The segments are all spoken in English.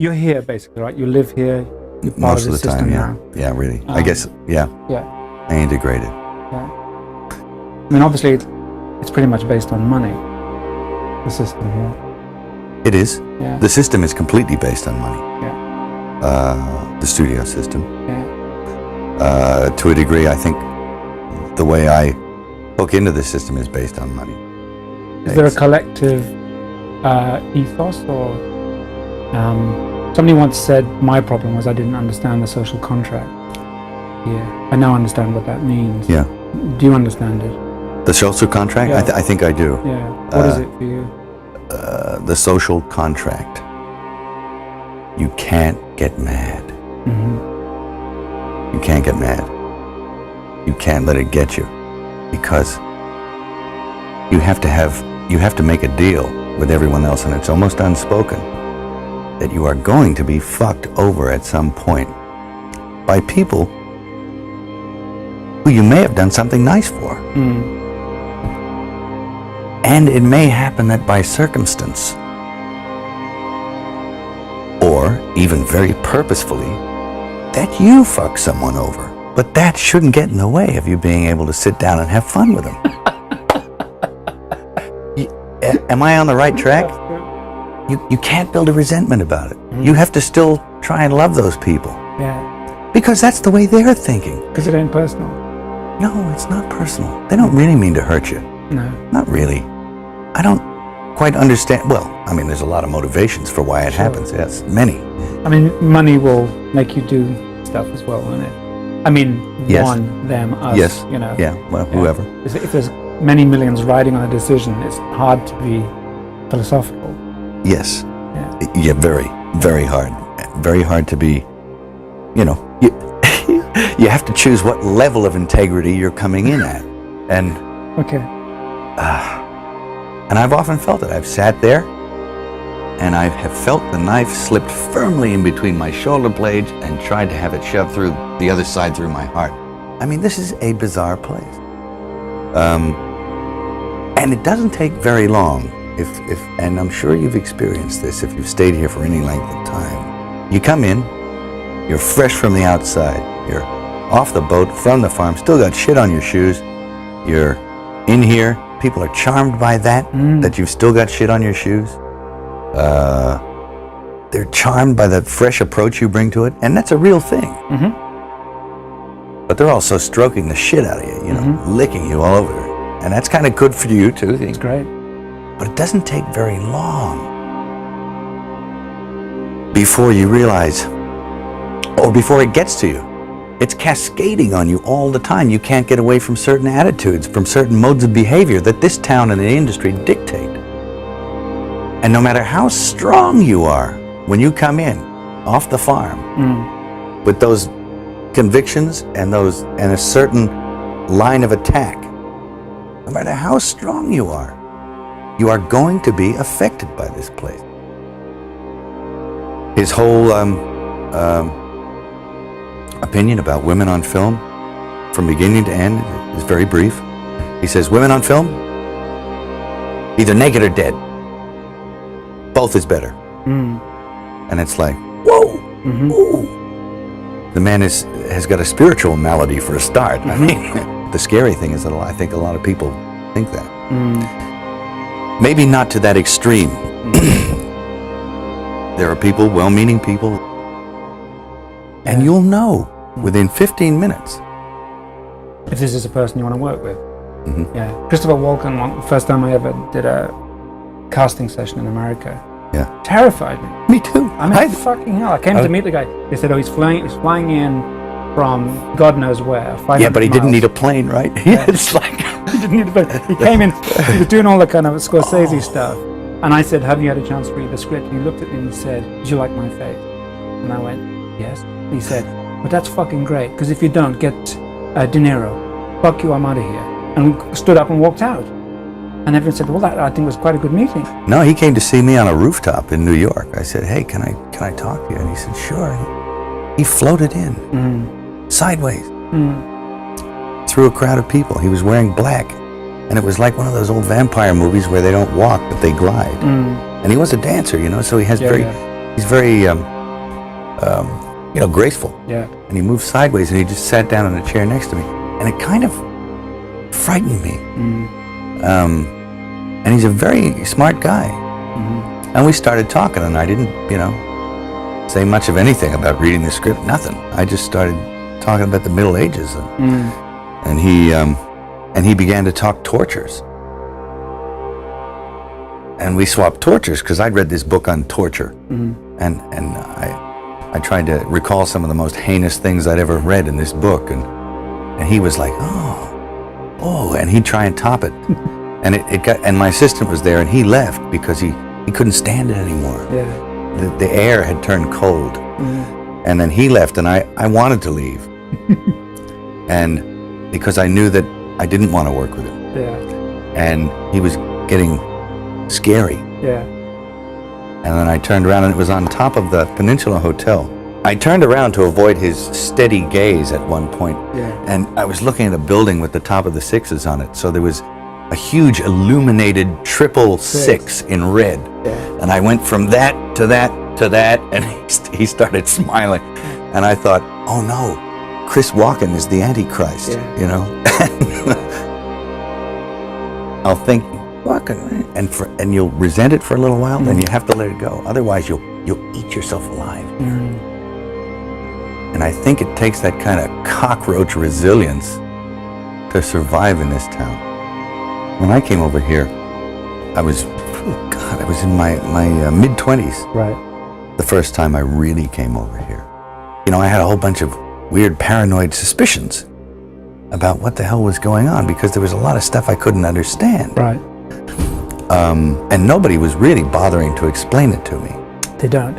You're here basically, right? You live here. You're part Most of the system time, yeah. now. Yeah, really. I guess, yeah. Yeah. I integrated. Yeah. I mean, obviously, it's pretty much based on money. The system here. It is. Yeah. The system is completely based on money. Yeah. The studio system. Yeah. To a degree, I think the way I hook into the system is based on money. Is there a collective ethos or somebody once said my problem was I didn't understand the social contract. Yeah, I now understand what that means. Yeah. Do you understand it? The social contract? Yeah. I think I do. Yeah. What is it for you? The social contract. You can't get mad. Mm-hmm. You can't get mad. You can't let it get you, because you have to make a deal with everyone else, and it's almost unspoken that you are going to be fucked over at some point by people who you may have done something nice for. And it may happen that by circumstance, or even very purposefully, that you fuck someone over. But that shouldn't get in the way of you being able to sit down and have fun with them. Am I on the right track? You can't build a resentment about it. You have to still try and love those people. Yeah. Because that's the way they're thinking. Because it ain't personal. No, it's not personal. They don't really mean to hurt you. No. Not really. I don't quite understand. Well, I mean, there's a lot of motivations for why it happens. Yes, many. I mean, money will make you do stuff as well, won't it? I mean, Yes. one, them, us, Yes. you know. Yeah, well, whoever. If there's many millions riding on a decision, it's hard to be philosophical. Yes. Yeah. Yeah, very, very hard. Very hard to be, you know, you have to choose what level of integrity you're coming in at. And Okay. and I've often felt it. I've sat there and I have felt the knife slipped firmly in between my shoulder blades and tried to have it shoved through the other side through my heart. I mean, this is a bizarre place. And it doesn't take very long, and I'm sure you've experienced this if you've stayed here for any length of time. You come in, you're fresh from the outside, you're off the boat, from the farm, still got shit on your shoes, you're in here, people are charmed by that, that you've still got shit on your shoes. They're charmed by the fresh approach you bring to it, and that's a real thing. But they're also stroking the shit out of you, you know, licking you all over. And that's kind of good for you too. It's great. But it doesn't take very long before you realize, or before it gets to you. It's cascading on you all the time. You can't get away from certain attitudes, from certain modes of behavior that this town and the industry dictate. And no matter how strong you are, when you come in off the farm with those convictions and a certain line of attack, no matter how strong you are going to be affected by this place. His whole opinion about women on film, from beginning to end, is very brief. He says, women on film, either naked or dead. Both is better. And it's like, whoa, ooh. The man has got a spiritual malady for a start. I mean, the scary thing is that I think a lot of people think that. Maybe not to that extreme. There are people, well-meaning people, and you'll know within 15 minutes. If this is a person you want to work with. Yeah. Christopher Walken, first time I ever did a casting session in America. Yeah. Terrified me. Me too. I mean, fucking hell. I came to meet the guy. They said, oh, he's flying in from God knows where. Yeah, but he didn't need a plane, right? Yeah. It's like He didn't need a plane. He came in, he was doing all the kind of Scorsese stuff. And I said, have you had a chance to read the script? And he looked at me and he said, did you like my face? And I went, yes. And he said, but that's fucking great, because if you don't, get De Niro. Fuck you, I'm out of here. And we stood up and walked out. And everyone said, well, that I think was quite a good meeting. No, he came to see me on a rooftop in New York. I said, hey, can I talk to you? And he said, sure. He floated in, sideways, through a crowd of people. He was wearing black. And it was like one of those old vampire movies where they don't walk, but they glide. And he was a dancer, you know, so he has he's very, graceful. Yeah. And he moved sideways, and he just sat down in a chair next to me, and it kind of frightened me. And he's a very smart guy. And we started talking, and I didn't, say much of anything about reading the script. Nothing. I just started talking about the Middle Ages, and he began to talk tortures. And we swapped tortures because I'd read this book on torture, and I tried to recall some of the most heinous things I'd ever read in this book, and he was like, oh, and he'd try and top it, and and my assistant was there, and he left because he couldn't stand it anymore. Yeah. The air had turned cold, and then he left, and I wanted to leave, and because I knew that I didn't want to work with him, and he was getting scary. Yeah. And then I turned around, and it was on top of the Peninsula Hotel. I turned around to avoid his steady gaze at one point, and I was looking at a building with the top of the sixes on it. So there was a huge illuminated 666 in red. And I went from that to that to that, and he started smiling. And I thought, oh no, Chris Walken is the Antichrist, I'll think, and you'll resent it for a little while, then you have to let it go. Otherwise, you'll eat yourself alive. And I think it takes that kind of cockroach resilience to survive in this town. When I came over here, I was in my mid-20s. Right. The first time I really came over here. I had a whole bunch of weird paranoid suspicions about what the hell was going on, because there was a lot of stuff I couldn't understand. Right. And nobody was really bothering to explain it to me. They don't.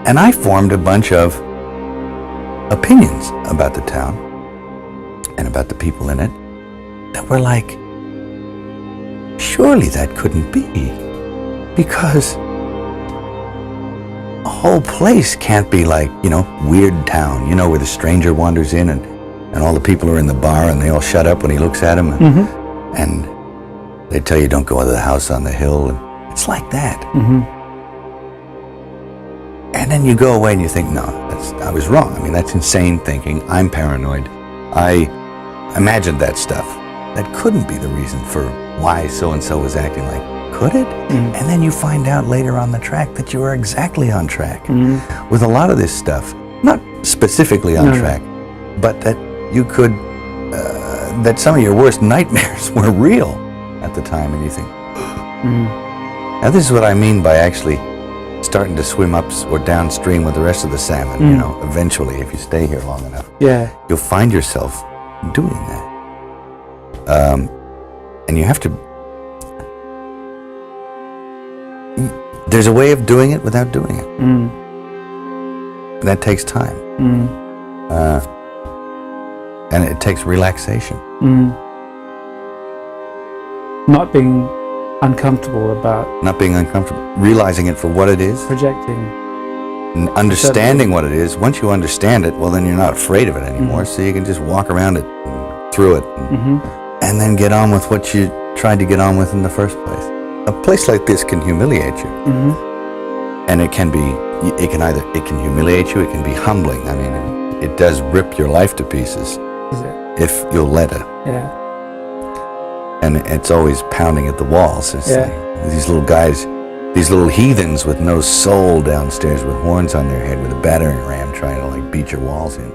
And I formed a bunch of opinions about the town and about the people in it that were like, surely that couldn't be, because a whole place can't be like, Weird Town, where the stranger wanders in and all the people are in the bar and they all shut up when he looks at them, and they tell you don't go into the house on the hill, and it's like that. And then you go away and you think, no, I was wrong. I mean, that's insane thinking. I'm paranoid. I imagined that stuff. That couldn't be the reason for why so-and-so was acting like, could it? And then you find out later on the track that you were exactly on track with a lot of this stuff. Not specifically on track, but that you could, that some of your worst nightmares were real at the time, and you think, now this is what I mean by actually starting to swim up or downstream with the rest of the salmon, eventually, if you stay here long enough. Yeah. You'll find yourself doing that. And you have to, there's a way of doing it without doing it. That takes time. And it takes relaxation. Not being uncomfortable about... Not being uncomfortable. Realizing it for what it is. Projecting. Understanding what it is. Once you understand it, well, then you're not afraid of it anymore. So you can just walk around it, and through it, and then get on with what you tried to get on with in the first place. A place like this can humiliate you. And it can humiliate you, it can be humbling. I mean, it does rip your life to pieces. Is it? If you'll let it. Yeah. And it's always pounding at the walls. It's like these little guys, these little heathens with no soul downstairs with horns on their head with a battering ram trying to beat your walls in.